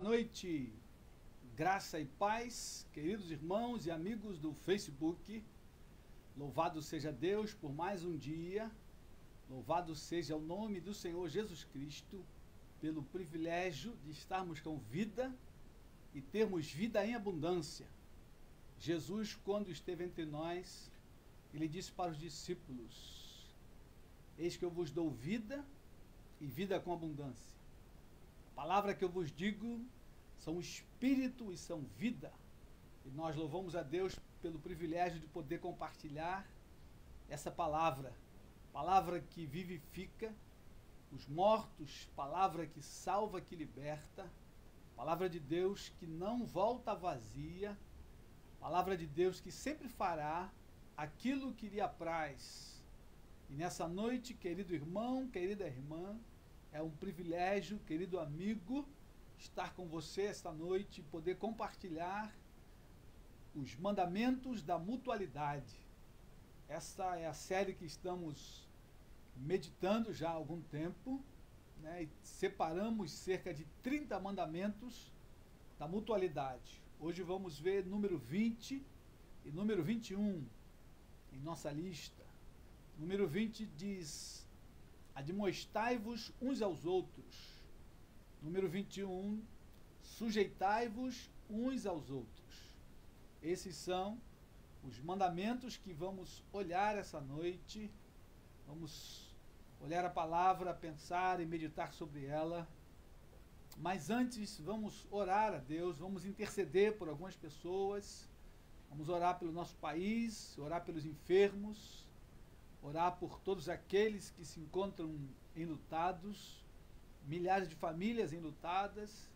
Noite, graça e paz, queridos irmãos e amigos do Facebook. Louvado seja Deus por mais um dia. Louvado seja o nome do Senhor Jesus Cristo pelo privilégio de estarmos com vida e termos vida em abundância. Jesus, quando esteve entre nós, ele disse para os discípulos: eis que eu vos dou vida e vida com abundância. A palavra que eu vos digo são espírito e são vida. E nós louvamos a Deus pelo privilégio de poder compartilhar essa palavra. Palavra que vivifica os mortos, palavra que salva, que liberta. Palavra de Deus que não volta vazia. Palavra de Deus que sempre fará aquilo que lhe apraz. E nessa noite, querido irmão, querida irmã, é um privilégio, querido amigo, estar com você esta noite e poder compartilhar os mandamentos da mutualidade. Esta é a série que estamos meditando já há algum tempo, né, e separamos cerca de 30 mandamentos da mutualidade. Hoje vamos ver número 20 e número 21 em nossa lista. Número 20 diz: admoestai-vos uns aos outros. Número 21, sujeitai-vos uns aos outros. Esses são os mandamentos que vamos olhar essa noite. Vamos olhar a palavra, pensar e meditar sobre ela. Mas antes, vamos orar a Deus, vamos interceder por algumas pessoas. Vamos orar pelo nosso país, orar pelos enfermos, orar por todos aqueles que se encontram enlutados, milhares de famílias enlutadas.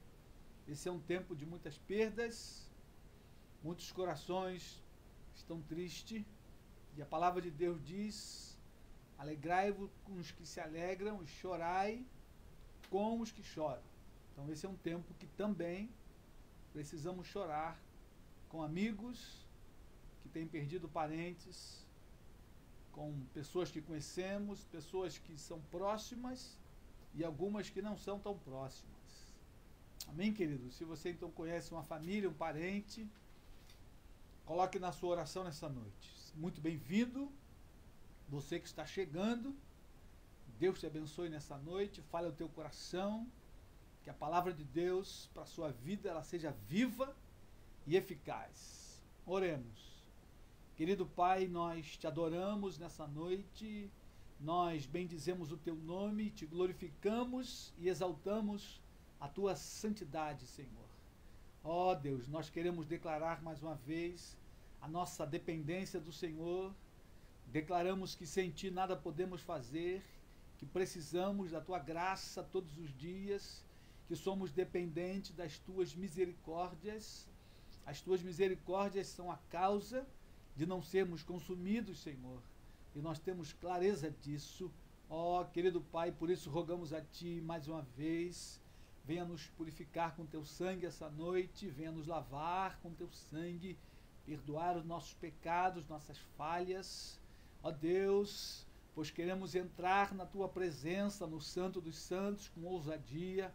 Esse é um tempo de muitas perdas, muitos corações estão tristes, e a palavra de Deus diz: alegrai-vos com os que se alegram e chorai com os que choram. Então esse é um tempo que também precisamos chorar com amigos que têm perdido parentes, com pessoas que conhecemos, pessoas que são próximas e algumas que não são tão próximas. Amém, querido? Se você então conhece uma família, um parente, coloque na sua oração nessa noite. Muito bem-vindo, você que está chegando. Deus te abençoe nessa noite, fale ao teu coração, que a palavra de Deus para a sua vida ela seja viva e eficaz. Oremos. Querido Pai, nós te adoramos nessa noite, nós bendizemos o teu nome, te glorificamos e exaltamos a tua santidade, Senhor. Ó Deus, nós queremos declarar mais uma vez a nossa dependência do Senhor. Declaramos que sem ti nada podemos fazer, que precisamos da tua graça todos os dias, que somos dependentes das tuas misericórdias. As tuas misericórdias são a causa de não sermos consumidos, Senhor, e nós temos clareza disso. Ó querido Pai, por isso rogamos a Ti mais uma vez, venha nos purificar com Teu sangue essa noite, venha nos lavar com Teu sangue, perdoar os nossos pecados, nossas falhas, ó Deus, pois queremos entrar na Tua presença, no Santo dos Santos, com ousadia.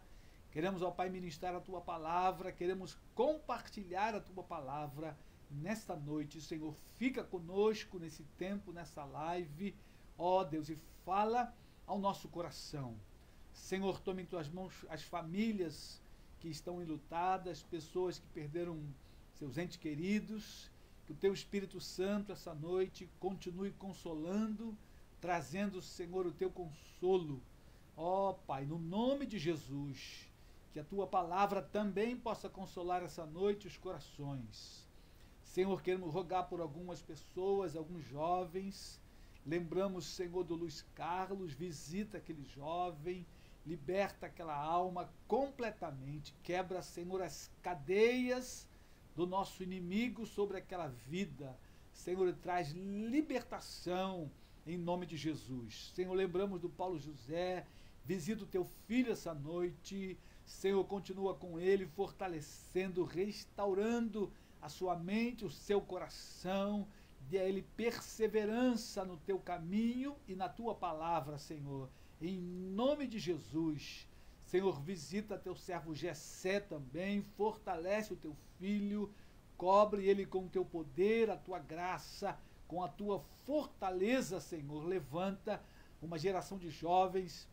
Queremos, ó Pai, ministrar a Tua palavra, queremos compartilhar a Tua palavra nesta noite. Senhor, fica conosco nesse tempo, nessa live, ó Deus, e fala ao nosso coração. Senhor, tome em tuas mãos as famílias que estão enlutadas, pessoas que perderam seus entes queridos, que o teu Espírito Santo essa noite continue consolando, trazendo, Senhor, o teu consolo. Ó Pai, no nome de Jesus, que a tua palavra também possa consolar essa noite os corações. Senhor, queremos rogar por algumas pessoas, alguns jovens. Lembramos, Senhor, do Luiz Carlos, visita aquele jovem, liberta aquela alma completamente, quebra, Senhor, as cadeias do nosso inimigo sobre aquela vida. Senhor, traz libertação em nome de Jesus. Senhor, lembramos do Paulo José, visita o teu filho essa noite. Senhor, continua com ele, fortalecendo, restaurando a sua mente, o seu coração, dê a ele perseverança no teu caminho e na tua palavra, Senhor. Em nome de Jesus, Senhor, visita teu servo Jessé também, fortalece o teu filho, cobre ele com o teu poder, a tua graça, com a tua fortaleza, Senhor. Levanta uma geração de jovens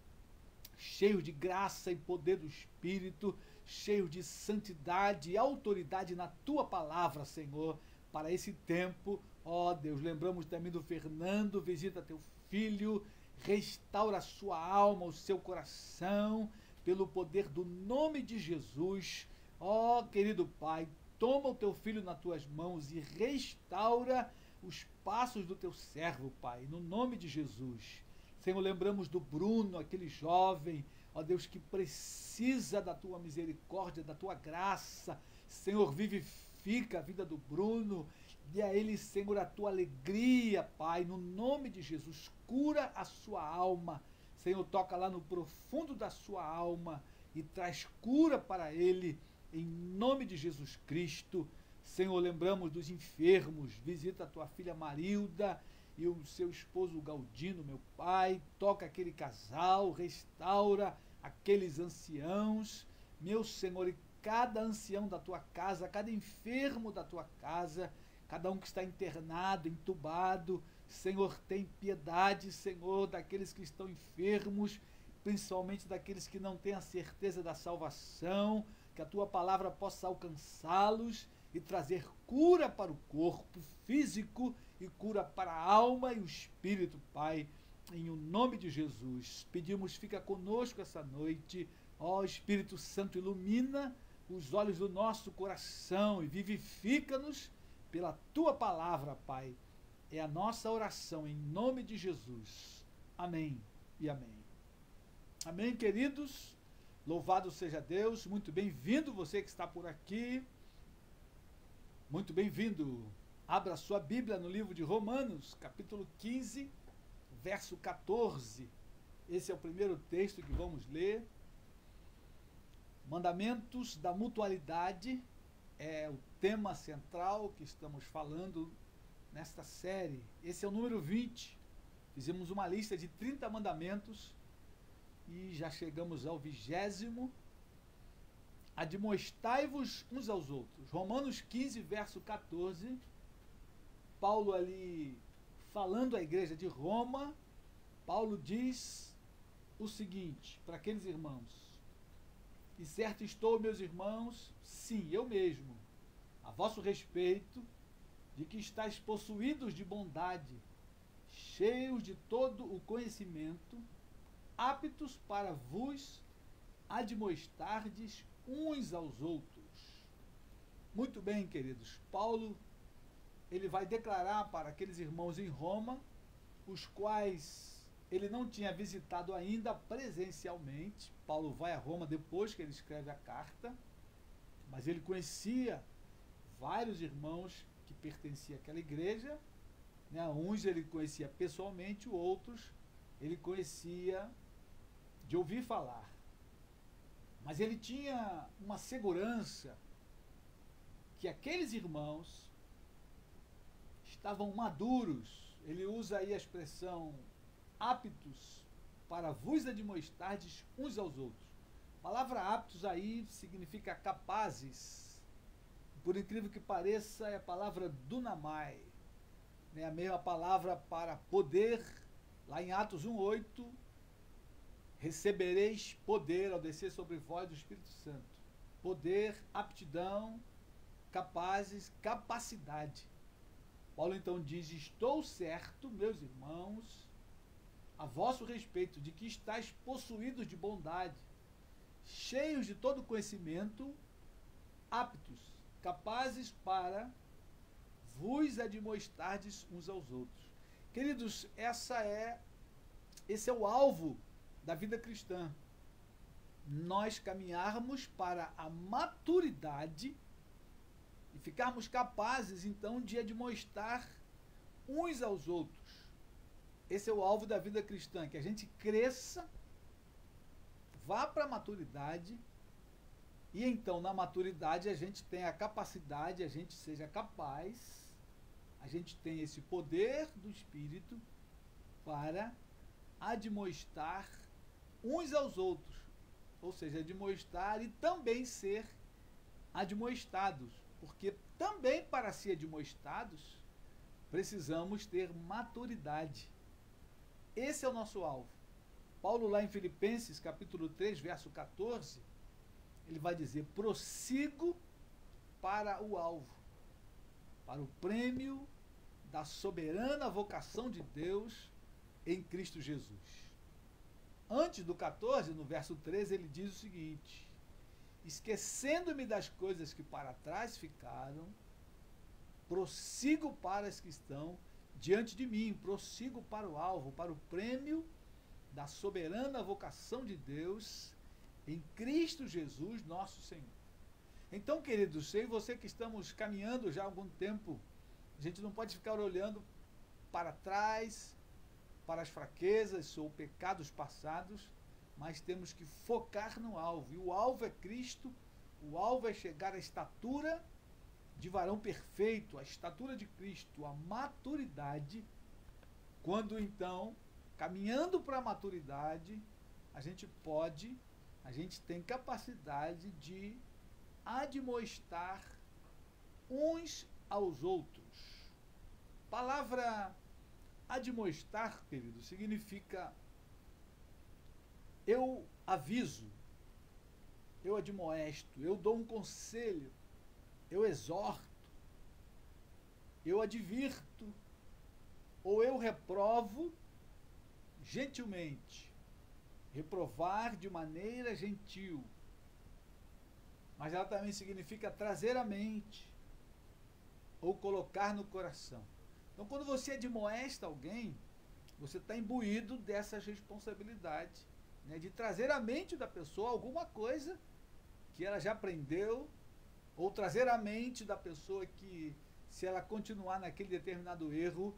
cheios de graça e poder do Espírito, cheios de santidade e autoridade na tua palavra, Senhor, para esse tempo. Ó Deus, lembramos também do Fernando, visita teu filho, restaura a sua alma, o seu coração, pelo poder do nome de Jesus. Ó querido Pai, toma o teu filho nas tuas mãos e restaura os passos do teu servo, Pai, no nome de Jesus. Senhor, lembramos do Bruno, aquele jovem, ó Deus, que precisa da tua misericórdia, da tua graça. Senhor, vivifica a vida do Bruno, dê a ele, Senhor, a tua alegria, Pai, no nome de Jesus. Cura a sua alma, Senhor, toca lá no profundo da sua alma e traz cura para ele, em nome de Jesus Cristo. Senhor, lembramos dos enfermos, visita a tua filha Marilda e o seu esposo Galdino, meu Pai, toca aquele casal, restaura aqueles anciãos, meu Senhor, e cada ancião da tua casa, cada enfermo da tua casa, cada um que está internado, entubado, Senhor, tem piedade, Senhor, daqueles que estão enfermos, principalmente daqueles que não têm a certeza da salvação, que a tua palavra possa alcançá-los e trazer cura para o corpo físico e cura para a alma e o espírito, Pai, em o nome de Jesus. Pedimos, fica conosco essa noite, ó Espírito Santo, ilumina os olhos do nosso coração e vivifica-nos pela tua palavra, Pai. É a nossa oração em nome de Jesus. Amém e amém. Amém, queridos. Louvado seja Deus. Muito bem-vindo você que está por aqui. Muito bem-vindo. Abra sua Bíblia no livro de Romanos, capítulo 15, verso 14. Esse é o primeiro texto que vamos ler. Mandamentos da mutualidade é o tema central que estamos falando nesta série. Esse é o número 20. Fizemos uma lista de 30 mandamentos e já chegamos ao 20º. Admoestai-vos uns aos outros. Romanos 15, verso 14. Paulo ali, falando à igreja de Roma, Paulo diz o seguinte para aqueles irmãos: e certo estou, meus irmãos, sim, eu mesmo, a vosso respeito, de que estáis possuídos de bondade, cheios de todo o conhecimento, aptos para vos admoestardes uns aos outros. Muito bem, queridos, Paulo, ele vai declarar para aqueles irmãos em Roma, os quais ele não tinha visitado ainda presencialmente. Paulo vai a Roma depois que ele escreve a carta, mas ele conhecia vários irmãos que pertenciam àquela igreja, né? Uns ele conhecia pessoalmente, outros ele conhecia de ouvir falar. Mas ele tinha uma segurança que aqueles irmãos estavam maduros. Ele usa aí a expressão aptos para vos admoestardes uns aos outros. A palavra aptos aí significa capazes. Por incrível que pareça, é a palavra dunamai, né? A mesma palavra para poder, lá em Atos 1:8, recebereis poder ao descer sobre vós do Espírito Santo. Poder, aptidão, capazes, capacidade. Paulo então diz: estou certo, meus irmãos, a vosso respeito, de que estáis possuídos de bondade, cheios de todo conhecimento, aptos, capazes para vos admoestardes uns aos outros. Queridos, esse é o alvo da vida cristã. Nós caminharmos para a maturidade e ficarmos capazes, então, de admoestar uns aos outros. Esse é o alvo da vida cristã, que a gente cresça, vá para a maturidade, e então, na maturidade, a gente tenha a capacidade, a gente seja capaz, a gente tem esse poder do Espírito para admoestar uns aos outros. ou seja, admoestar e também ser admoestados, porque também para ser admoestados precisamos ter maturidade. Esse é o nosso alvo. Paulo lá em Filipenses, capítulo 3, verso 14, ele vai dizer: prossigo para o alvo, para o prêmio da soberana vocação de Deus em Cristo Jesus. Antes do 14, no verso 13, ele diz o seguinte: esquecendo-me das coisas que para trás ficaram, prossigo para as que estão diante de mim, prossigo para o alvo, para o prêmio da soberana vocação de Deus em Cristo Jesus, nosso Senhor. Então, queridos, eu e você que estamos caminhando já há algum tempo, a gente não pode ficar olhando para trás, para as fraquezas ou pecados passados, mas temos que focar no alvo. E o alvo é Cristo, o alvo é chegar à estatura de varão perfeito, a estatura de Cristo, a maturidade. Quando então, caminhando para a maturidade, a gente tem capacidade de admoestar uns aos outros. Palavra admoestar, querido, significa eu aviso, eu admoesto, eu dou um conselho, eu exorto, eu advirto, ou eu reprovo gentilmente. Reprovar de maneira gentil. Mas ela também significa trazer à mente ou colocar no coração. Então, quando você admoesta alguém, você está imbuído dessas responsabilidades, né, de trazer à mente da pessoa alguma coisa que ela já aprendeu, ou trazer à mente da pessoa que, se ela continuar naquele determinado erro,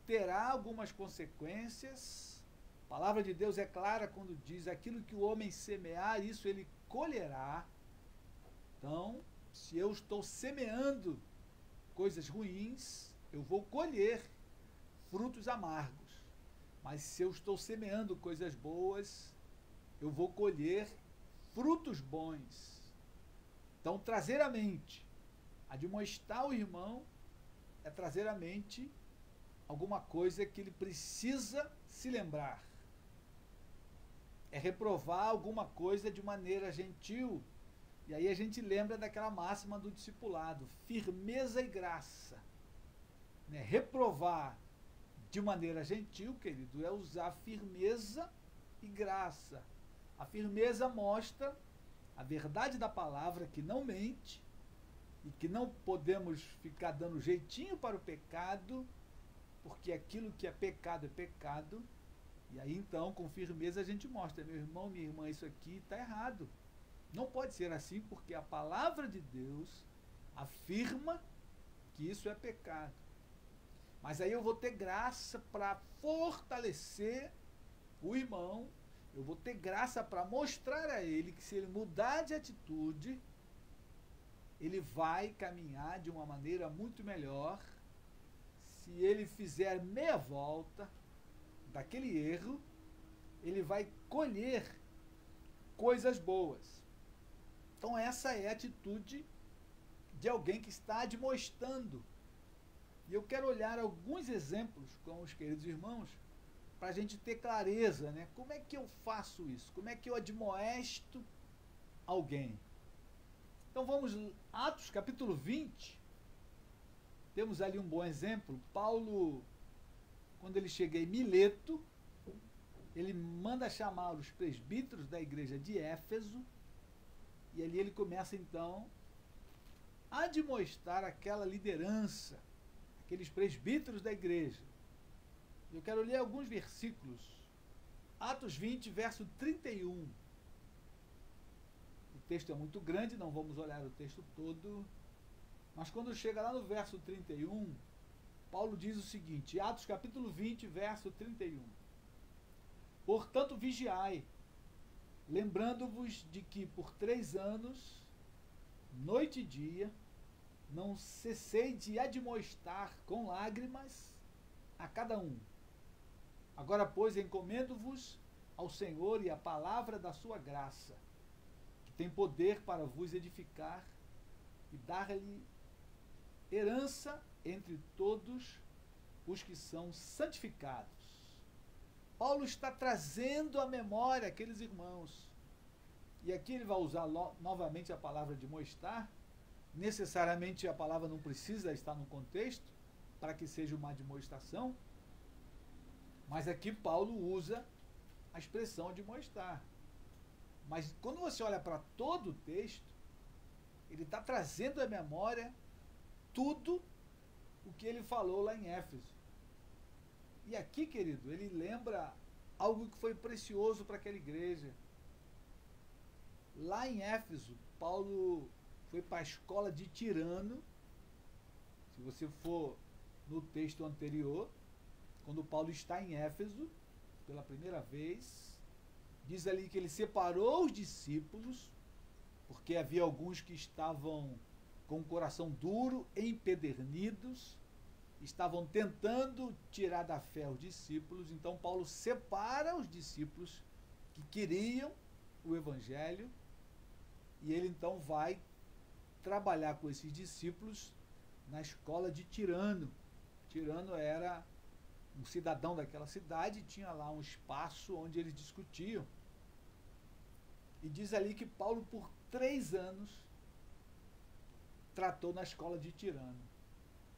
terá algumas consequências. A palavra de Deus é clara quando diz: aquilo que o homem semear, isso ele colherá. Então, se eu estou semeando coisas ruins, eu vou colher frutos amargos. Mas se eu estou semeando coisas boas, eu vou colher frutos bons. Então, trazer à mente, admoestar o irmão, é trazer à mente alguma coisa que ele precisa se lembrar. É reprovar alguma coisa de maneira gentil. E aí a gente lembra daquela máxima do discipulado: firmeza e graça. Né? Reprovar de maneira gentil, querido, é usar firmeza e graça. A firmeza mostra a verdade da palavra, que não mente, e que não podemos ficar dando jeitinho para o pecado, porque aquilo que é pecado, e aí então, com firmeza, a gente mostra: meu irmão, minha irmã, isso aqui está errado. Não pode ser assim, porque a palavra de Deus afirma que isso é pecado. Mas aí eu vou ter graça para fortalecer o irmão, eu vou ter graça para mostrar a ele que, se ele mudar de atitude, ele vai caminhar de uma maneira muito melhor. Se ele fizer meia volta daquele erro, ele vai colher coisas boas. Então essa é a atitude de alguém que está admoestando. E eu quero olhar alguns exemplos com os queridos irmãos, para a gente ter clareza, né? Como é que eu faço isso? Como é que eu admoesto alguém? Então vamos, Atos capítulo 20, temos ali um bom exemplo. Paulo, quando ele chega em Mileto, ele manda chamar os presbíteros da igreja de Éfeso, e ali ele começa então a admoestar aquela liderança, aqueles presbíteros da igreja. Eu quero ler alguns versículos. Atos 20, verso 31. O texto é muito grande, não vamos olhar o texto todo, mas quando chega lá no verso 31, Paulo diz o seguinte, Atos capítulo 20, verso 31. Portanto, vigiai, lembrando-vos de que por 3 anos, noite e dia, não cessei de admoestar com lágrimas a cada um. Agora, pois, encomendo-vos ao Senhor e à palavra da sua graça, que tem poder para vos edificar e dar-lhe herança entre todos os que são santificados. Paulo está trazendo à memória aqueles irmãos. E aqui ele vai usar novamente a palavra admoestar. Necessariamente a palavra não precisa estar no contexto para que seja uma admoestação. Mas aqui Paulo usa a expressão admoestar. Mas quando você olha para todo o texto, ele está trazendo à memória tudo o que ele falou lá em Éfeso. E aqui, querido, ele lembra algo que foi precioso para aquela igreja. Lá em Éfeso, Paulo foi para a escola de Tirano. Se você for no texto anterior, quando Paulo está em Éfeso, pela primeira vez, diz ali que ele separou os discípulos, porque havia alguns que estavam com o coração duro, empedernidos, estavam tentando tirar da fé os discípulos. Então Paulo separa os discípulos que queriam o evangelho, e ele então vai trabalhar com esses discípulos na escola de Tirano. Tirano era um cidadão daquela cidade e tinha lá um espaço onde eles discutiam. E diz ali que Paulo, por 3 anos, tratou na escola de Tirano.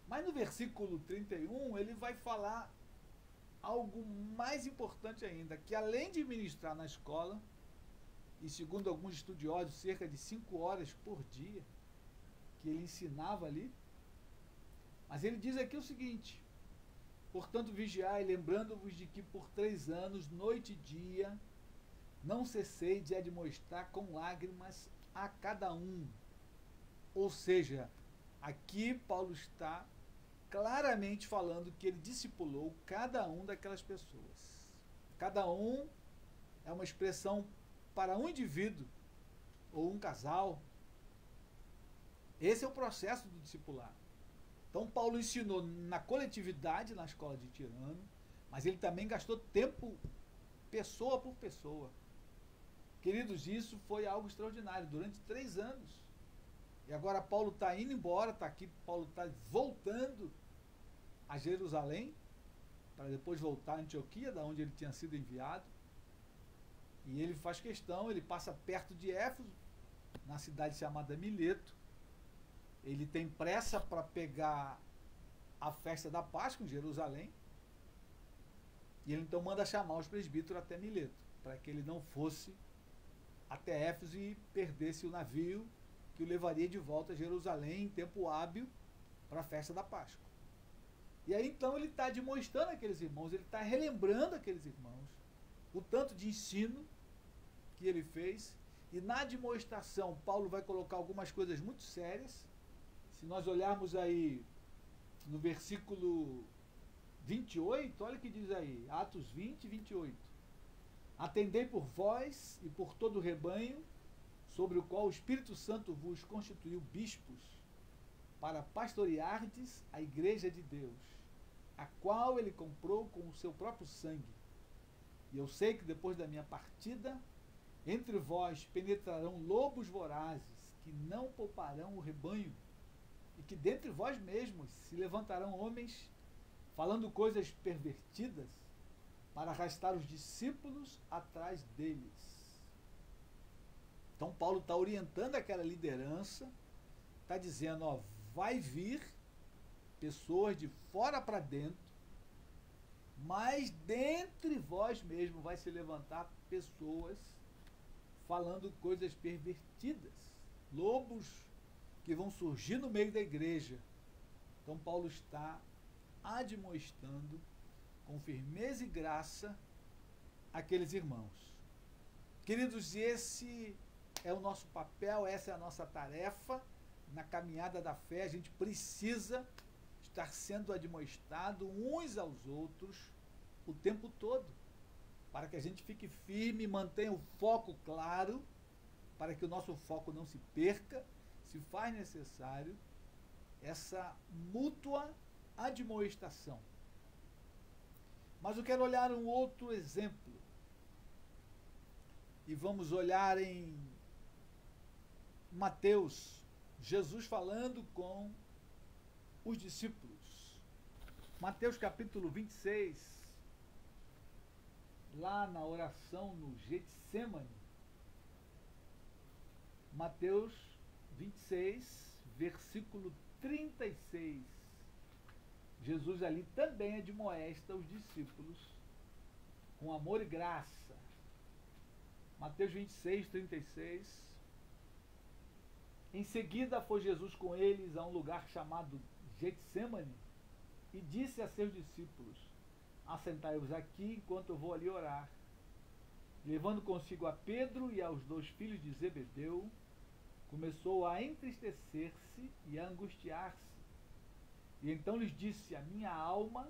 Mas no versículo 31, ele vai falar algo mais importante ainda, que além de ministrar na escola, e segundo alguns estudiosos, cerca de 5 horas por dia, que ele ensinava ali, mas ele diz aqui o seguinte: portanto, vigiai, lembrando-vos de que por 3 anos, noite e dia, não cessei de admoestar com lágrimas a cada um. Ou seja, aqui Paulo está claramente falando que ele discipulou cada um daquelas pessoas. Cada um é uma expressão para um indivíduo ou um casal. Esse é o processo do discipulado. Então Paulo ensinou na coletividade, na escola de Tirano, mas ele também gastou tempo pessoa por pessoa. Queridos, isso foi algo extraordinário, durante 3 anos. E agora Paulo está indo embora, está aqui, Paulo está voltando a Jerusalém, para depois voltar a Antioquia, da onde ele tinha sido enviado. E ele faz questão, ele passa perto de Éfeso, na cidade chamada Mileto. Ele tem pressa para pegar a festa da Páscoa em Jerusalém. E ele então manda chamar os presbíteros até Mileto, para que ele não fosse até Éfeso e perdesse o navio que o levaria de volta a Jerusalém em tempo hábil para a festa da Páscoa. E aí então ele está demonstrando aqueles irmãos, ele está relembrando aqueles irmãos, o tanto de ensino que ele fez. E na demonstração, Paulo vai colocar algumas coisas muito sérias. Se nós olharmos aí no versículo 28, olha o que diz aí, Atos 20, 28. Atendei por vós e por todo o rebanho, sobre o qual o Espírito Santo vos constituiu bispos, para pastoreardes a igreja de Deus, a qual ele comprou com o seu próprio sangue. E eu sei que depois da minha partida, entre vós penetrarão lobos vorazes, que não pouparão o rebanho, e que dentre vós mesmos se levantarão homens, falando coisas pervertidas, para arrastar os discípulos atrás deles. Então Paulo está orientando aquela liderança, está dizendo, ó, vai vir pessoas de fora para dentro, mas dentre vós mesmo vai se levantar pessoas falando coisas pervertidas, lobos que vão surgir no meio da igreja. Então Paulo está admoestando com firmeza e graça aqueles irmãos. Queridos, esse é o nosso papel, essa é a nossa tarefa na caminhada da fé. A gente precisa estar sendo admoestado uns aos outros o tempo todo, para que a gente fique firme, mantenha o foco claro, para que o nosso foco não se perca, se faz necessário essa mútua admoestação. Mas eu quero olhar um outro exemplo. e vamos olhar em Mateus, Jesus falando com os discípulos. Mateus capítulo 26, lá na oração no Getsêmani. Mateus 26, versículo 36. Jesus ali também admoesta os discípulos com amor e graça. Mateus 26, 36. Em seguida foi Jesus com eles a um lugar chamado Getsêmani e disse a seus discípulos: assentai-vos aqui enquanto eu vou ali orar. Levando consigo a Pedro e aos 2 filhos de Zebedeu, começou a entristecer-se e a angustiar-se. E então lhes disse: a minha alma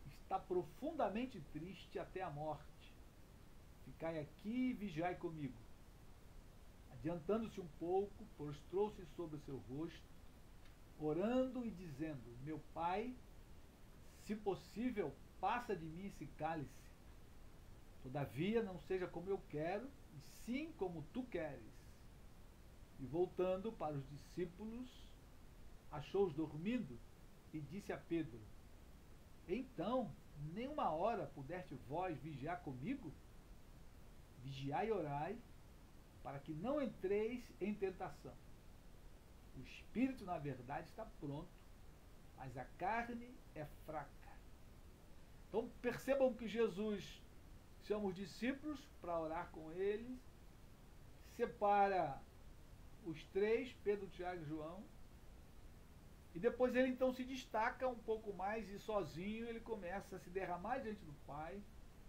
está profundamente triste até a morte. Ficai aqui e vigiai comigo. Adiantando-se um pouco, prostrou-se sobre o seu rosto, orando e dizendo: meu Pai, se possível, passa de mim esse cálice. Todavia não seja como eu quero, e sim como tu queres. E voltando para os discípulos, achou-os dormindo e disse a Pedro: então, nem uma hora pudeste vós vigiar comigo? Vigiai e orai, para que não entreis em tentação. O espírito, na verdade, está pronto, mas a carne é fraca. Então percebam que Jesus chama os discípulos para orar com eles, separa os 3, Pedro, Tiago e João, e depois ele então se destaca um pouco mais e sozinho ele começa a se derramar diante do Pai,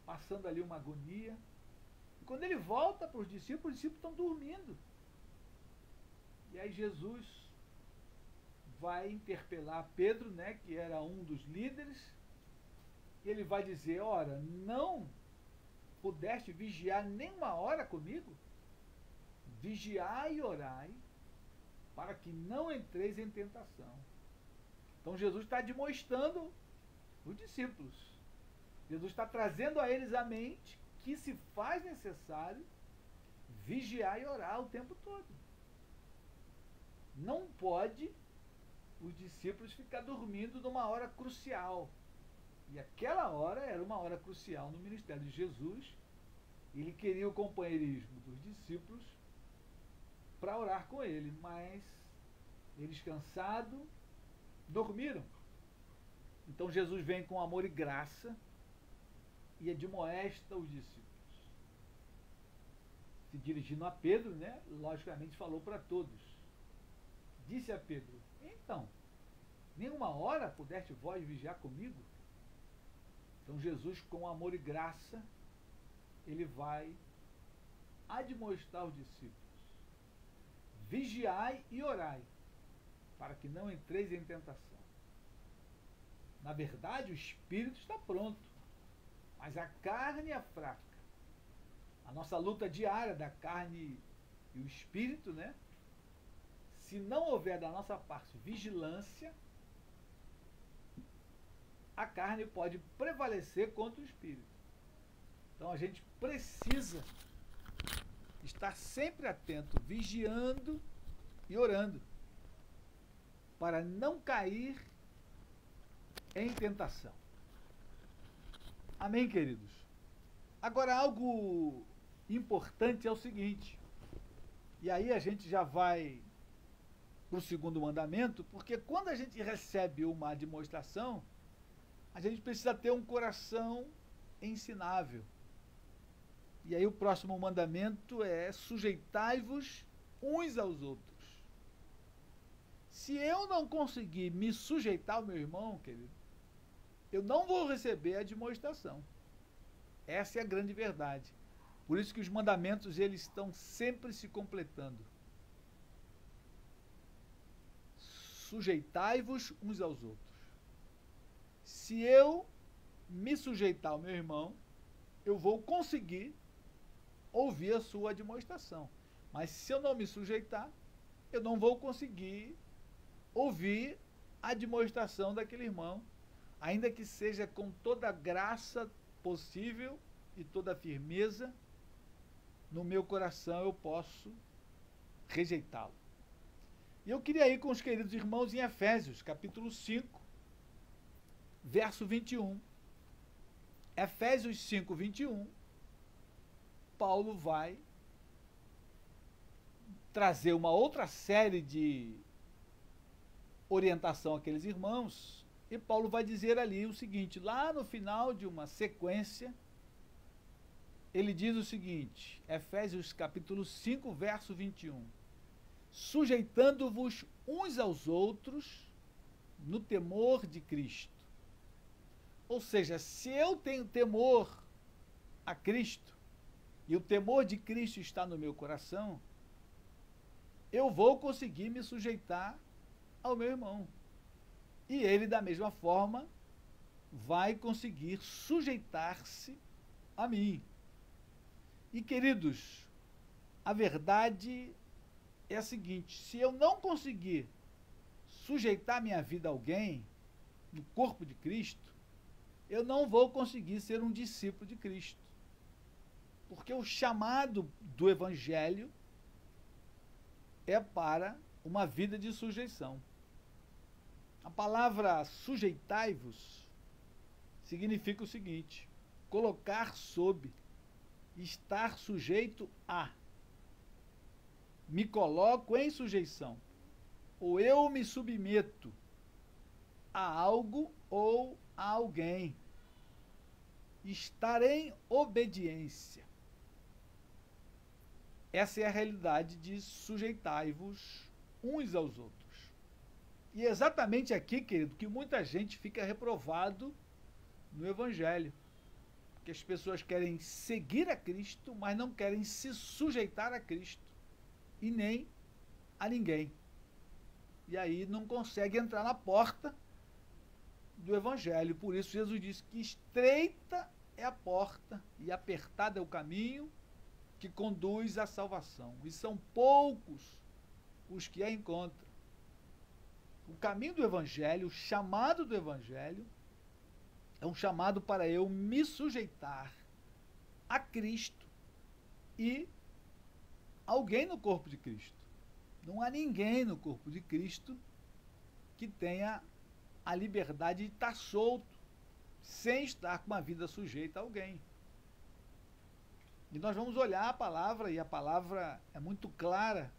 passando ali uma agonia. E quando ele volta para os discípulos estão dormindo. E aí Jesus vai interpelar Pedro, né, que era um dos líderes, e ele vai dizer: ora, não pudeste vigiar nem uma hora comigo? Vigiai e orai, para que não entreis em tentação. Então Jesus está demonstrando os discípulos. Jesus está trazendo a eles a mente que se faz necessário vigiar e orar o tempo todo. Não pode os discípulos ficar dormindo numa hora crucial. E aquela hora era uma hora crucial no ministério de Jesus. Ele queria o companheirismo dos discípulos para orar com ele, mas eles cansados dormiram. Então Jesus vem com amor e graça e admoesta os discípulos. Se dirigindo a Pedro, né, logicamente falou para todos. Disse a Pedro: então, nenhuma hora pudeste vós vigiar comigo? Então Jesus, com amor e graça, ele vai admoestar os discípulos: vigiai e orai, para que não entreis em tentação. Na verdade, o espírito está pronto, mas a carne é fraca. A nossa luta diária da carne e o espírito, né? Se não houver da nossa parte vigilância, a carne pode prevalecer contra o espírito. Então a gente precisa estar sempre atento, vigiando e orando, para não cair em tentação. Amém, queridos? Agora, algo importante é o seguinte, e aí a gente já vai para o segundo mandamento, porque quando a gente recebe uma demonstração, a gente precisa ter um coração ensinável. E aí o próximo mandamento é: sujeitai-vos uns aos outros. Se eu não conseguir me sujeitar ao meu irmão, querido, eu não vou receber a demonstração. Essa é a grande verdade. Por isso que os mandamentos, eles estão sempre se completando. Sujeitai-vos uns aos outros. Se eu me sujeitar ao meu irmão, eu vou conseguir ouvir a sua demonstração. Mas se eu não me sujeitar, eu não vou conseguir ouvir a demonstração daquele irmão, ainda que seja com toda a graça possível e toda a firmeza, no meu coração eu posso rejeitá-lo. E eu queria ir com os queridos irmãos em Efésios, capítulo 5, verso 21. Efésios 5, 21, Paulo vai trazer uma outra série de orientação àqueles irmãos, e Paulo vai dizer ali o seguinte, lá no final de uma sequência, ele diz o seguinte, Efésios capítulo 5, verso 21, sujeitando-vos uns aos outros no temor de Cristo. Ou seja, se eu tenho temor a Cristo, e o temor de Cristo está no meu coração, eu vou conseguir me sujeitar ao meu irmão. E ele, da mesma forma, vai conseguir sujeitar-se a mim. E, queridos, a verdade é a seguinte, se eu não conseguir sujeitar minha vida a alguém, no corpo de Cristo, eu não vou conseguir ser um discípulo de Cristo. Porque o chamado do Evangelho é para uma vida de sujeição. A palavra sujeitai-vos significa o seguinte, colocar sob, estar sujeito a. Me coloco em sujeição, ou eu me submeto a algo ou a alguém. Estar em obediência. Essa é a realidade de sujeitai-vos uns aos outros. E é exatamente aqui, querido, que muita gente fica reprovado no Evangelho. Porque as pessoas querem seguir a Cristo, mas não querem se sujeitar a Cristo. E nem a ninguém. E aí não consegue entrar na porta do Evangelho. Por isso Jesus disse que estreita é a porta e apertado é o caminho que conduz à salvação. E são poucos os que a encontram. O caminho do Evangelho, o chamado do Evangelho, é um chamado para eu me sujeitar a Cristo e alguém no corpo de Cristo. Não há ninguém no corpo de Cristo que tenha a liberdade de estar solto, sem estar com uma vida sujeita a alguém. E nós vamos olhar a palavra, e a palavra é muito clara,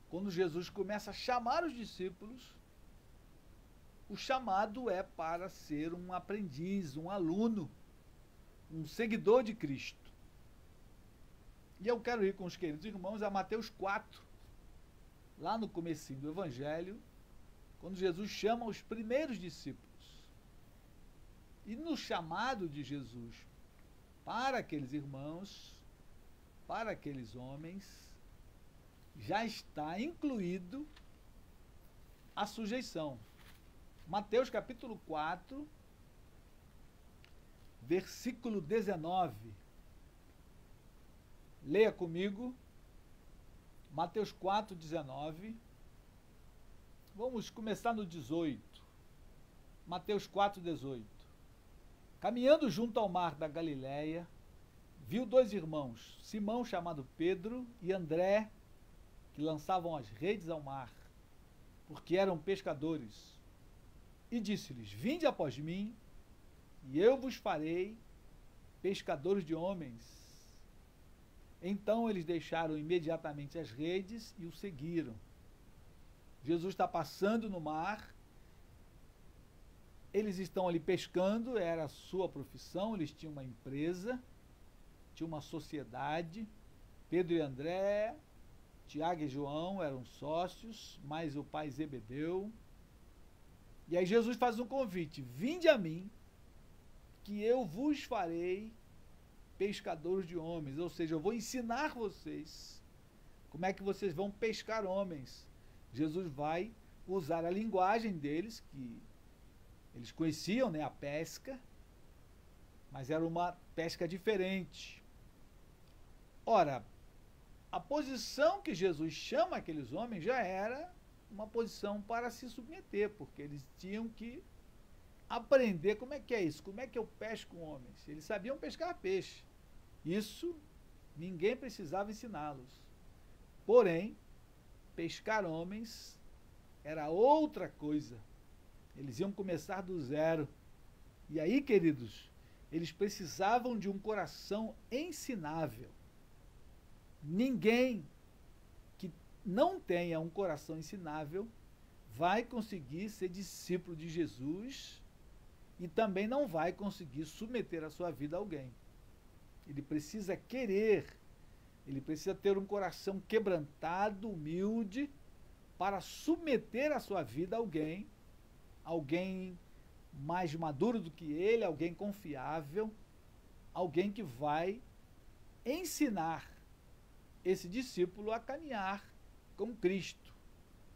quando Jesus começa a chamar os discípulos, o chamado é para ser um aprendiz, um aluno, um seguidor de Cristo. E eu quero ir com os queridos irmãos a Mateus 4, lá no comecinho do Evangelho, quando Jesus chama os primeiros discípulos. E no chamado de Jesus para aqueles irmãos, para aqueles homens, já está incluído a sujeição. Mateus capítulo 4, versículo 19. Leia comigo. Mateus 4, 19. Vamos começar no 18. Mateus 4, 18. Caminhando junto ao mar da Galileia, viu dois irmãos, Simão, chamado Pedro, e André, que lançavam as redes ao mar, porque eram pescadores. E disse-lhes, vinde após mim, e eu vos farei pescadores de homens. Então eles deixaram imediatamente as redes e o seguiram. Jesus está passando no mar, eles estão ali pescando, era a sua profissão, eles tinham uma empresa, tinha uma sociedade, Pedro e André, Tiago e João eram sócios, mais o pai Zebedeu. E aí Jesus faz um convite, vinde a mim, que eu vos farei pescadores de homens, ou seja, eu vou ensinar vocês como é que vocês vão pescar homens. Jesus vai usar a linguagem deles, que eles conheciam, né, a pesca, mas era uma pesca diferente. Ora, a posição que Jesus chama aqueles homens já era uma posição para se submeter, porque eles tinham que aprender como é que é isso, como é que eu pesco homens. Eles sabiam pescar peixe. Isso Ninguém precisava ensiná-los. Porém, pescar homens era outra coisa. Eles iam começar do zero. E aí, queridos, eles precisavam de um coração ensinável. Ninguém que não tenha um coração ensinável vai conseguir ser discípulo de Jesus e também não vai conseguir submeter a sua vida a alguém. Ele precisa querer, ele precisa ter um coração quebrantado, humilde, para submeter a sua vida a alguém, alguém mais maduro do que ele, alguém confiável, alguém que vai ensinar esse discípulo a caminhar com Cristo,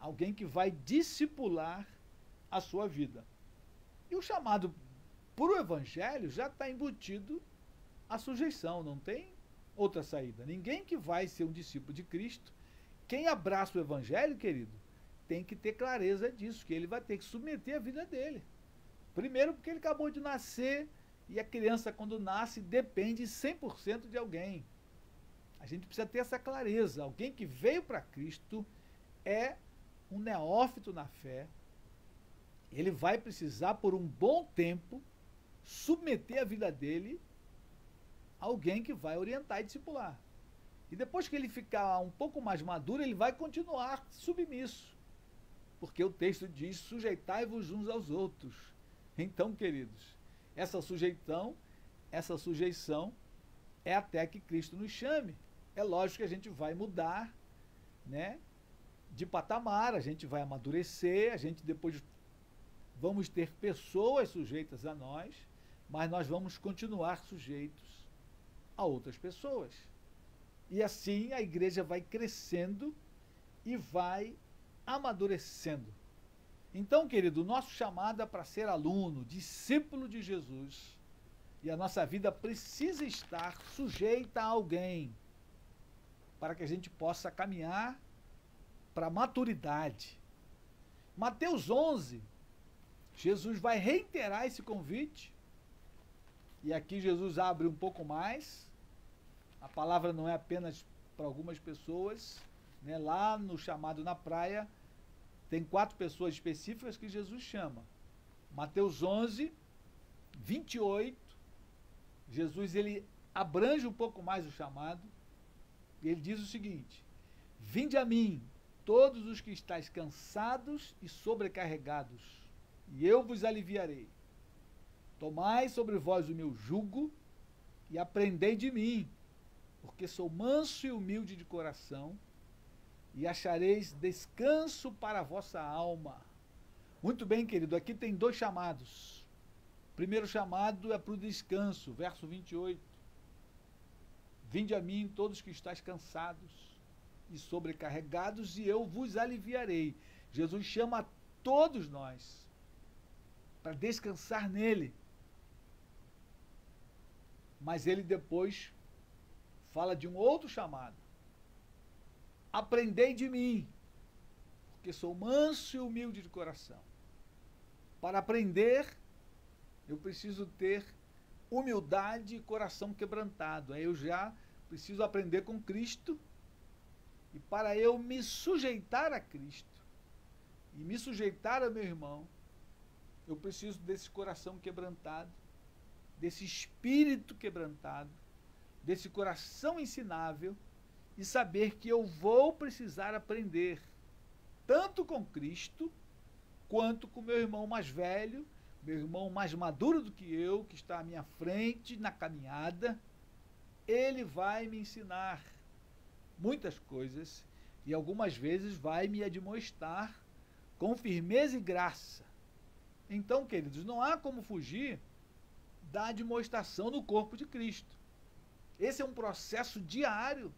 alguém que vai discipular a sua vida. E o chamado para o Evangelho já está embutido a sujeição, não tem outra saída. Ninguém que vai ser um discípulo de Cristo, quem abraça o Evangelho, querido, tem que ter clareza disso, que ele vai ter que submeter a vida dele. Primeiro porque ele acabou de nascer e a criança quando nasce depende 100% de alguém. A gente precisa ter essa clareza. Alguém que veio para Cristo é um neófito na fé. Ele vai precisar por um bom tempo submeter a vida dele a alguém que vai orientar e discipular. E depois que ele ficar um pouco mais maduro, ele vai continuar submisso. Porque o texto diz, sujeitai-vos uns aos outros. Então, queridos, essa sujeição é até que Cristo nos chame. É lógico que a gente vai mudar, né, de patamar, a gente vai amadurecer, a gente depois vamos ter pessoas sujeitas a nós, mas nós vamos continuar sujeitos a outras pessoas. E assim a igreja vai crescendo e vai amadurecendo. Então, querido, o nosso chamado é para ser aluno, discípulo de Jesus. E a nossa vida precisa estar sujeita a alguém, para que a gente possa caminhar para a maturidade. Mateus 11, Jesus vai reiterar esse convite. E aqui Jesus abre um pouco mais. A palavra não é apenas para algumas pessoas, né? Lá no chamado na praia, tem 4 pessoas específicas que Jesus chama. Mateus 11, 28, Jesus ele abrange um pouco mais o chamado, e ele diz o seguinte, vinde a mim, todos os que estáis cansados e sobrecarregados, e eu vos aliviarei. Tomai sobre vós o meu jugo, e aprendei de mim, porque sou manso e humilde de coração, e achareis descanso para a vossa alma. Muito bem, querido, aqui tem 2 chamados. O primeiro chamado é para o descanso, verso 28. Vinde a mim todos que estáis cansados e sobrecarregados, e eu vos aliviarei. Jesus chama a todos nós para descansar nele. Mas ele depois fala de um outro chamado. Aprendei de mim, porque sou manso e humilde de coração. Para aprender, eu preciso ter humildade e coração quebrantado. Aí eu já preciso aprender com Cristo. E para eu me sujeitar a Cristo e me sujeitar ao meu irmão, eu preciso desse coração quebrantado, desse espírito quebrantado, desse coração ensinável, e saber que eu vou precisar aprender, tanto com Cristo, quanto com meu irmão mais velho, meu irmão mais maduro do que eu, que está à minha frente na caminhada. Ele vai me ensinar muitas coisas e algumas vezes vai me admoestar com firmeza e graça. Então, queridos, não há como fugir da admoestação no corpo de Cristo. Esse é um processo diário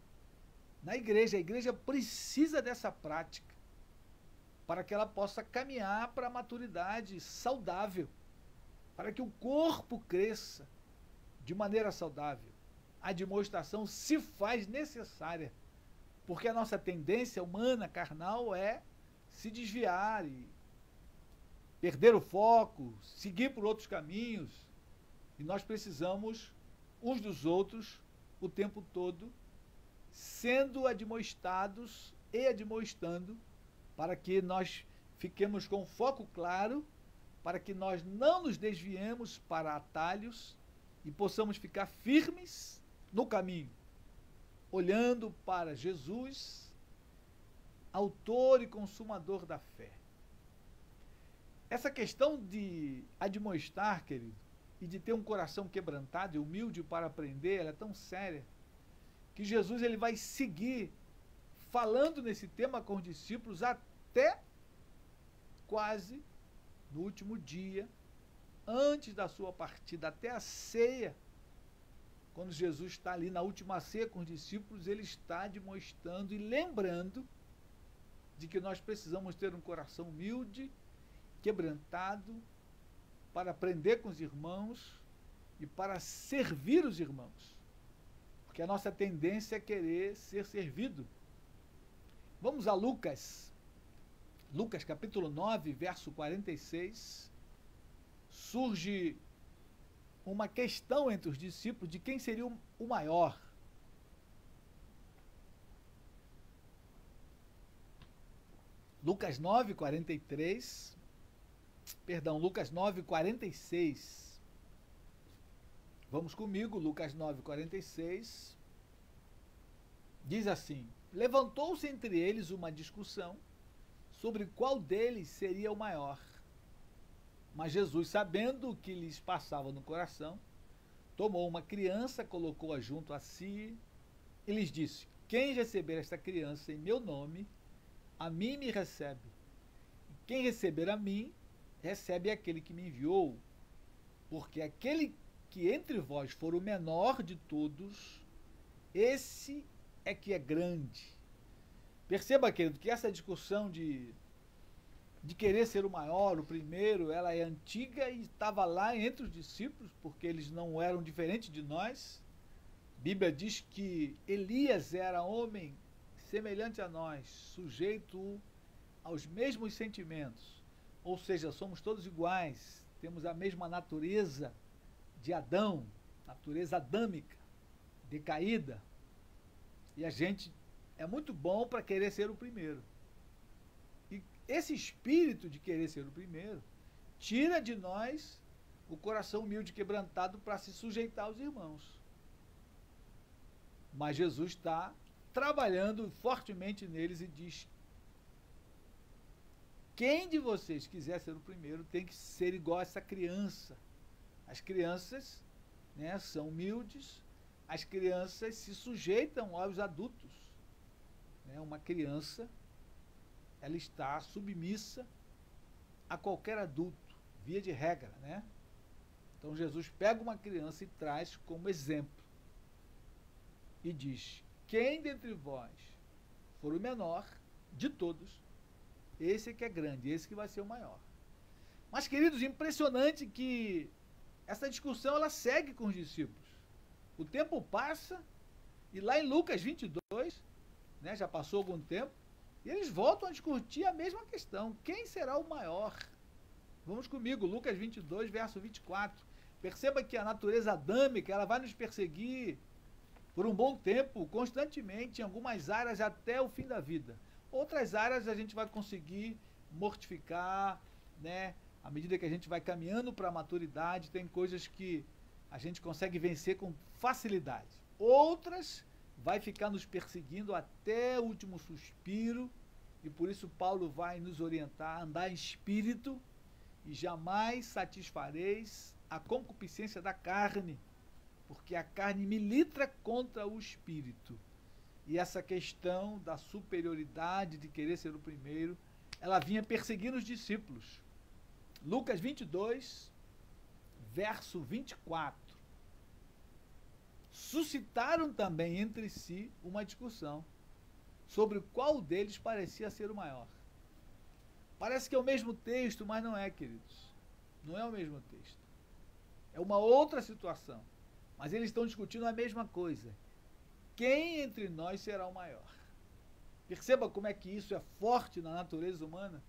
na igreja. A igreja precisa dessa prática para que ela possa caminhar para a maturidade saudável, para que o corpo cresça de maneira saudável. A admoestação se faz necessária, porque a nossa tendência humana, carnal, é se desviar e perder o foco, seguir por outros caminhos, e nós precisamos uns dos outros o tempo todo sendo admoestados e admoestando, para que nós fiquemos com foco claro, para que nós não nos desviemos para atalhos e possamos ficar firmes no caminho, olhando para Jesus, autor e consumador da fé. Essa questão de admoestar, querido, e de ter um coração quebrantado e humilde para aprender, ela é tão séria, que Jesus ele vai seguir falando nesse tema com os discípulos até quase no último dia, antes da sua partida, até a ceia. Quando Jesus está ali na última ceia com os discípulos, ele está demonstrando e lembrando de que nós precisamos ter um coração humilde, quebrantado, para aprender com os irmãos e para servir os irmãos. Porque a nossa tendência é querer ser servido. Vamos a Lucas. Lucas capítulo 9, verso 46. Surge uma questão entre os discípulos de quem seria o maior. Lucas 9, 43. Perdão, Lucas 9, 46. Vamos comigo, Lucas 9, 46. Diz assim: levantou-se entre eles uma discussão sobre qual deles seria o maior. Mas Jesus, sabendo o que lhes passava no coração, tomou uma criança, colocou-a junto a si e lhes disse: quem receber esta criança em meu nome, a mim me recebe. Quem receber a mim, recebe aquele que me enviou. Porque aquele que entre vós for o menor de todos, esse é que é grande. Perceba, querido, que essa discussão de querer ser o maior, o primeiro, ela é antiga e estava lá entre os discípulos, porque eles não eram diferentes de nós. A Bíblia diz que Elias era homem semelhante a nós, sujeito aos mesmos sentimentos. Ou seja, somos todos iguais, temos a mesma natureza de Adão, natureza adâmica, decaída. E a gente é muito bom para querer ser o primeiro. E esse espírito de querer ser o primeiro tira de nós o coração humilde e quebrantado para se sujeitar aos irmãos. Mas Jesus está trabalhando fortemente neles e diz: quem de vocês quiser ser o primeiro tem que ser igual a essa criança. As crianças, né, são humildes, as crianças se sujeitam aos adultos. Né? Uma criança, ela está submissa a qualquer adulto, via de regra, né? Então Jesus pega uma criança e traz como exemplo. E diz: quem dentre vós for o menor de todos, esse é que é grande, esse que vai ser o maior. Mas, queridos, impressionante que essa discussão ela segue com os discípulos. O tempo passa e lá em Lucas 22, né, já passou algum tempo, e eles voltam a discutir a mesma questão. Quem será o maior? Vamos comigo, Lucas 22, verso 24. Perceba que a natureza adâmica ela vai nos perseguir por um bom tempo, constantemente, em algumas áreas até o fim da vida. Outras áreas a gente vai conseguir mortificar, né? À medida que a gente vai caminhando para a maturidade, tem coisas que a gente consegue vencer com facilidade. Outras vai ficar nos perseguindo até o último suspiro, e por isso Paulo vai nos orientar a andar em espírito, e jamais satisfareis a concupiscência da carne, porque a carne milita contra o espírito. E essa questão da superioridade, de querer ser o primeiro, ela vinha perseguindo os discípulos. Lucas 22, verso 24. Suscitaram também entre si uma discussão sobre qual deles parecia ser o maior. Parece que é o mesmo texto, mas não é, queridos. Não é o mesmo texto. É uma outra situação. Mas eles estão discutindo a mesma coisa. Quem entre nós será o maior? Perceba como é que isso é forte na natureza humana.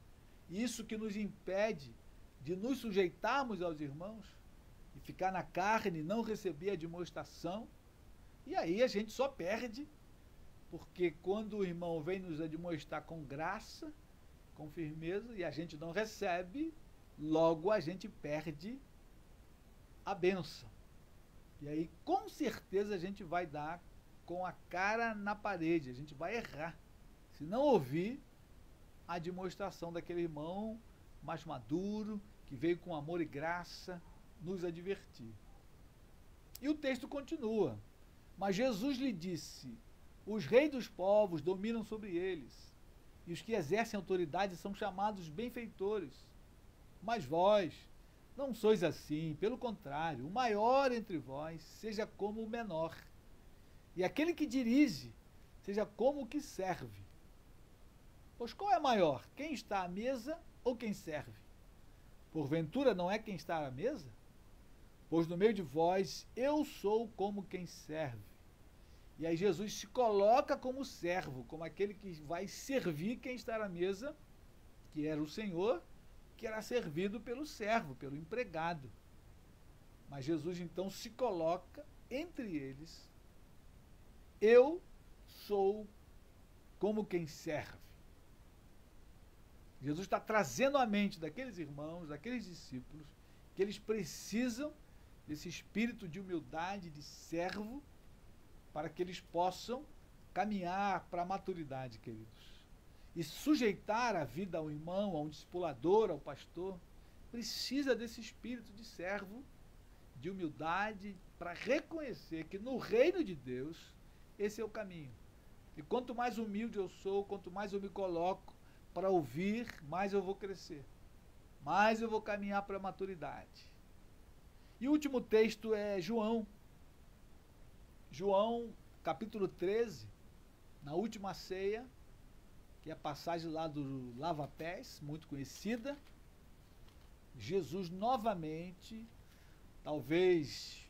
Isso que nos impede de nos sujeitarmos aos irmãos e ficar na carne, não receber a demonstração. E aí a gente só perde porque quando o irmão vem nos admoestar com graça, com firmeza, e a gente não recebe, logo a gente perde a bênção. E aí, com certeza, a gente vai dar com a cara na parede, a gente vai errar, se não ouvir a demonstração daquele irmão mais maduro, que veio com amor e graça nos advertir. E o texto continua. Mas Jesus lhe disse: os reis dos povos dominam sobre eles, e os que exercem autoridade são chamados benfeitores. Mas vós não sois assim, pelo contrário, o maior entre vós seja como o menor, e aquele que dirige seja como o que serve. Pois qual é maior, quem está à mesa ou quem serve? Porventura não é quem está à mesa? Pois no meio de vós eu sou como quem serve. E aí Jesus se coloca como servo, como aquele que vai servir quem está à mesa, que era o Senhor, que era servido pelo servo, pelo empregado. Mas Jesus então se coloca entre eles. Eu sou como quem serve. Jesus está trazendo à mente daqueles irmãos, daqueles discípulos, que eles precisam desse espírito de humildade, de servo, para que eles possam caminhar para a maturidade, queridos. E sujeitar a vida ao irmão, a um discipulador, ao pastor, precisa desse espírito de servo, de humildade, para reconhecer que no reino de Deus, esse é o caminho. E quanto mais humilde eu sou, quanto mais eu me coloco para ouvir, mais eu vou crescer. Mais eu vou caminhar para a maturidade. E o último texto é João. João, capítulo 13, na última ceia, que é a passagem lá do lava-pés, muito conhecida. Jesus novamente, talvez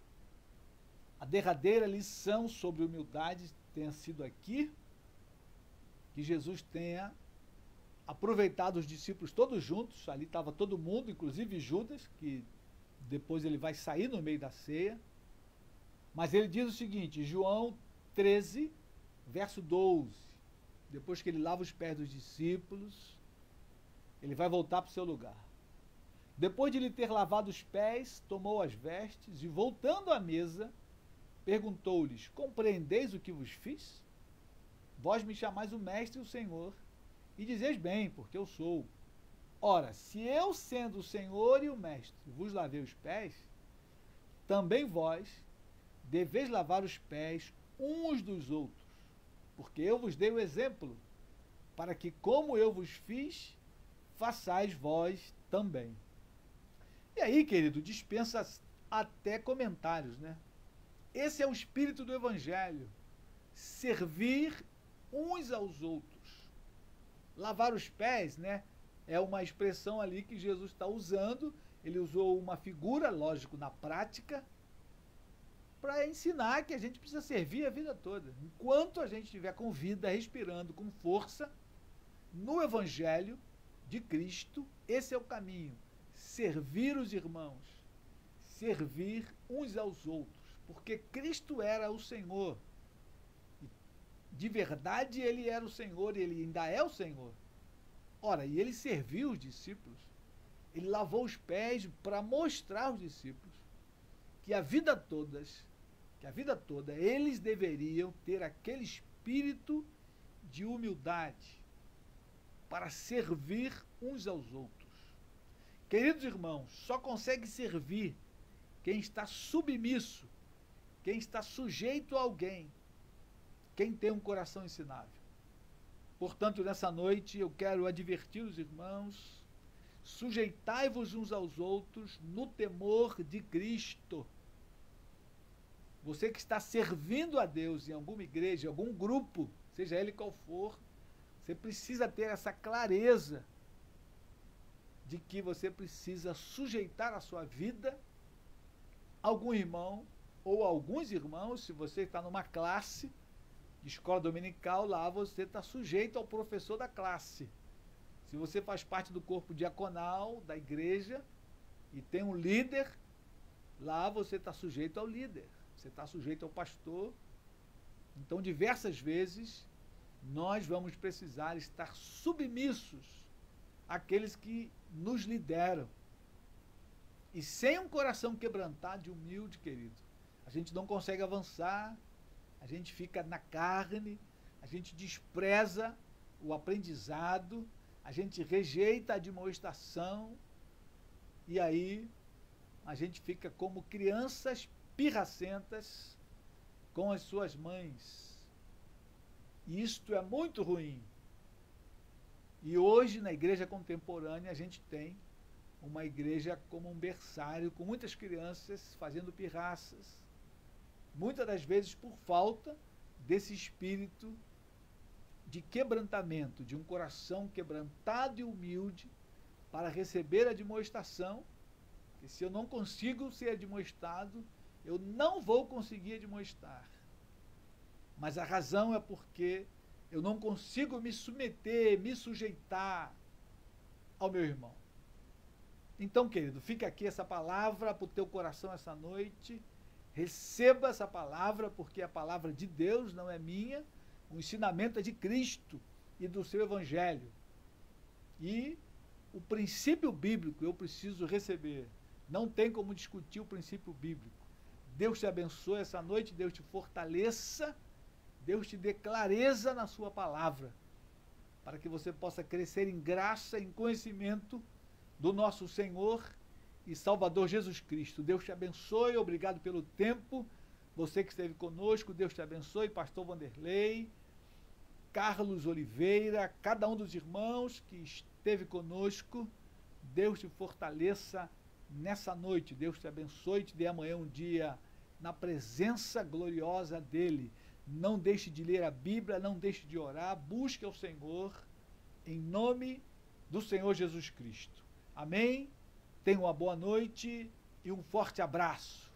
a derradeira lição sobre humildade tenha sido aqui, que Jesus tenha aproveitado os discípulos todos juntos, ali estava todo mundo, inclusive Judas, que depois ele vai sair no meio da ceia, mas ele diz o seguinte, João 13, verso 12, depois que ele lava os pés dos discípulos, ele vai voltar para o seu lugar. Depois de lhe ter lavado os pés, tomou as vestes e, voltando à mesa, perguntou-lhes, compreendeis o que vos fiz? Vós me chamais o mestre e o Senhor, e dizeis bem, porque eu sou. Ora, se eu, sendo o Senhor e o mestre, vos lavei os pés, também vós deveis lavar os pés uns dos outros, porque eu vos dei o exemplo, para que, como eu vos fiz, façais vós também. E aí, querido, dispensa até comentários, né? Esse é o espírito do Evangelho, servir uns aos outros. Lavar os pés, né? É uma expressão ali que Jesus está usando, ele usou uma figura, lógico, na prática, para ensinar que a gente precisa servir a vida toda. Enquanto a gente estiver com vida, respirando com força, no Evangelho de Cristo, esse é o caminho. Servir os irmãos, servir uns aos outros, porque Cristo era o Senhor. De verdade ele era o Senhor e ele ainda é o Senhor. Ora, e ele serviu os discípulos, ele lavou os pés para mostrar aos discípulos que a vida toda, eles deveriam ter aquele espírito de humildade para servir uns aos outros. Queridos irmãos, só consegue servir quem está submisso, quem está sujeito a alguém, quem tem um coração ensinável. Portanto, nessa noite eu quero advertir os irmãos, sujeitai-vos uns aos outros no temor de Cristo. Você que está servindo a Deus em alguma igreja, em algum grupo, seja ele qual for, você precisa ter essa clareza de que você precisa sujeitar a sua vida a algum irmão ou alguns irmãos. Se você está numa classe de escola dominical, lá você está sujeito ao professor da classe. Se você faz parte do corpo diaconal da igreja e tem um líder, lá você está sujeito ao líder, você está sujeito ao pastor. Então, diversas vezes, nós vamos precisar estar submissos àqueles que nos lideram. E sem um coração quebrantado e humilde, querido, a gente não consegue avançar, a gente fica na carne, a gente despreza o aprendizado, a gente rejeita a admoestação, e aí a gente fica como crianças pirracentas com as suas mães. E isto é muito ruim. E hoje, na igreja contemporânea, a gente tem uma igreja como um berçário, com muitas crianças fazendo pirraças, muitas das vezes por falta desse espírito de quebrantamento, de um coração quebrantado e humilde para receber a admoestação, que se eu não consigo ser admoestado, eu não vou conseguir admoestar. Mas a razão é porque eu não consigo me submeter, me sujeitar ao meu irmão. Então, querido, fica aqui essa palavra para o teu coração essa noite. Receba essa palavra, porque a palavra de Deus não é minha. O ensinamento é de Cristo e do seu Evangelho. E o princípio bíblico eu preciso receber. Não tem como discutir o princípio bíblico. Deus te abençoe essa noite, Deus te fortaleça, Deus te dê clareza na sua palavra, para que você possa crescer em graça, em conhecimento do nosso Senhor e Salvador Jesus Cristo. Deus te abençoe, obrigado pelo tempo. Você que esteve conosco, Deus te abençoe, pastor Vanderlei, Carlos Oliveira, cada um dos irmãos que esteve conosco, Deus te fortaleça nessa noite, Deus te abençoe, te dê amanhã um dia na presença gloriosa dEle. Não deixe de ler a Bíblia, não deixe de orar, busque ao Senhor, em nome do Senhor Jesus Cristo. Amém? Tenha uma boa noite e um forte abraço.